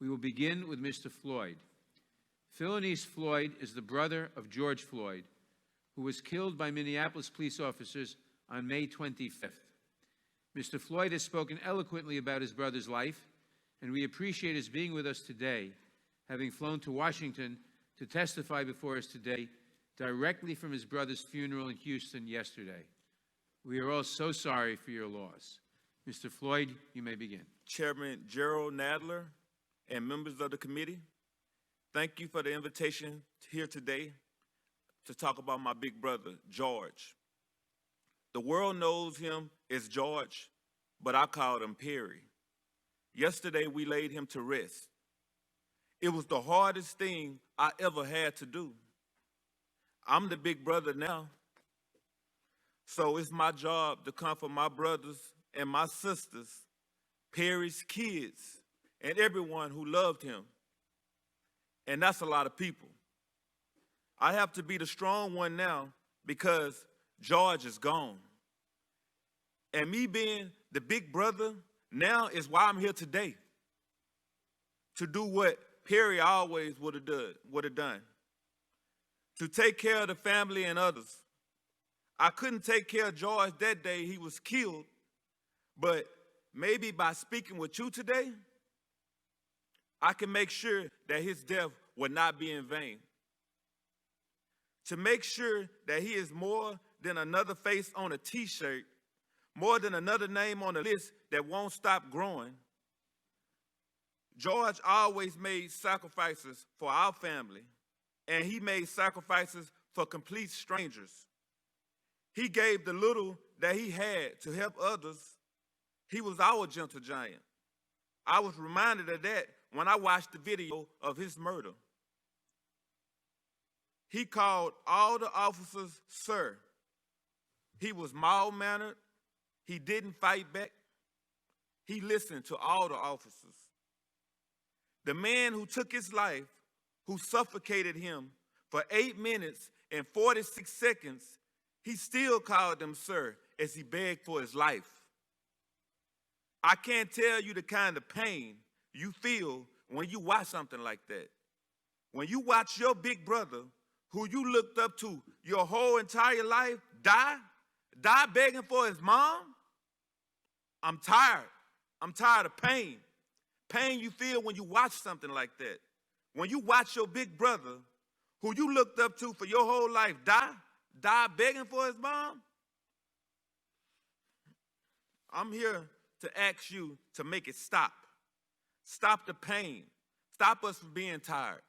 We will begin with Mr. Floyd. Philanese Floyd is the brother of George Floyd, who was killed by Minneapolis police officers on May 25th. Mr. Floyd has spoken eloquently about his brother's life, and we appreciate his being with us today, having flown to Washington to testify before us today directly from his brother's funeral in Houston yesterday. We are all so sorry for your loss. Mr. Floyd, you may begin. Chairman Gerald Nadler and members of the committee, thank you for the invitation here today to talk about my big brother, George. The world knows him as George, but I called him Perry. Yesterday, we laid him to rest. It was the hardest thing I ever had to do. I'm the big brother now, so it's my job to comfort my brothers and my sisters, Perry's kids, and everyone who loved him. And that's a lot of people. I have to be the strong one now because George is gone. And me being the big brother now is why I'm here today, to do what Perry always would have done, to take care of the family and others. I couldn't take care of George that day he was killed, but maybe by speaking with you today, I can make sure that his death will not be in vain. To make sure that he is more than another face on a t-shirt, more than another name on a list that won't stop growing. George always made sacrifices for our family, and he made sacrifices for complete strangers. He gave the little that he had to help others. He was our gentle giant. I was reminded of that when I watched the video of his murder. He called all the officers sir. He was mild-mannered. He didn't fight back. He listened to all the officers. The man who took his life, who suffocated him for 8 minutes and 46 seconds, he still called them sir as he begged for his life. I can't tell you the kind of pain you feel when you watch something like that. When you watch your big brother, who you looked up to your whole entire life, die begging for his mom, I'm tired. I'm tired of pain. Pain you feel when you watch something like that. When you watch your big brother, who you looked up to for your whole life, die begging for his mom. I'm here to ask you to make it stop. Stop the pain. Stop us from being tired.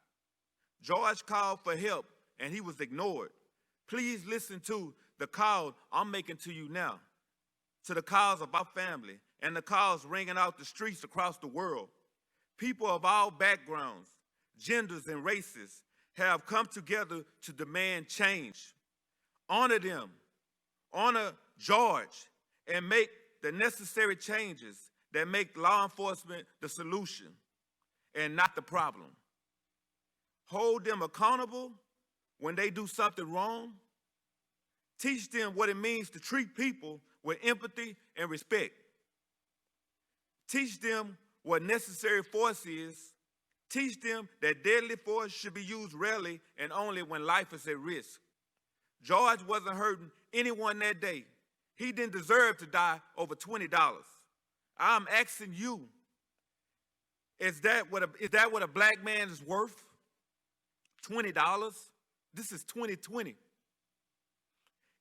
George called for help and he was ignored. Please listen to the call I'm making to you now, to the calls of our family and the calls ringing out the streets across the world. People of all backgrounds, genders, and races have come together to demand change. Honor them, honor George, and make the necessary changes that make law enforcement the solution and not the problem. Hold them accountable when they do something wrong. Teach them what it means to treat people with empathy and respect. Teach them what necessary force is. Teach them that deadly force should be used rarely and only when life is at risk. George wasn't hurting anyone that day. He didn't deserve to die over $20. I'm asking you, is that what a black man is worth? $20? This is 2020.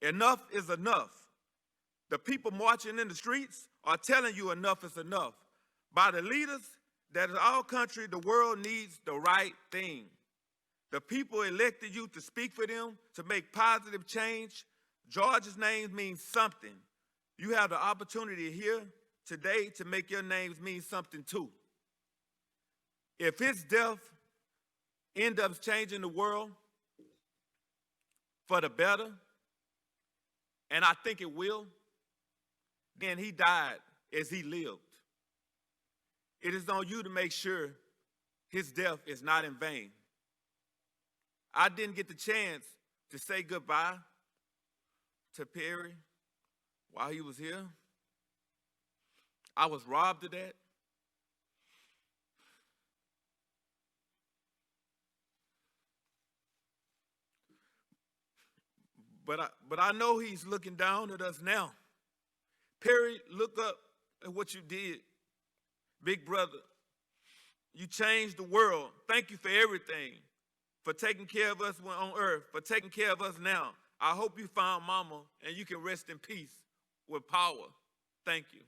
Enough is enough. The people marching in the streets are telling you enough is enough. By the leaders that in our country, the world needs the right thing. The people elected you to speak for them, to make positive change. George's name means something. You have the opportunity here today to make your names mean something too. If his death ends up changing the world for the better, and I think it will, then he died as he lived. It is on you to make sure his death is not in vain. I didn't get the chance to say goodbye to Perry while he was here. I was robbed of that. But I know he's looking down at us now. Perry, look up at what you did. Big brother, you changed the world. Thank you for everything, for taking care of us when on earth, for taking care of us now. I hope you found Mama and you can rest in peace with power. Thank you.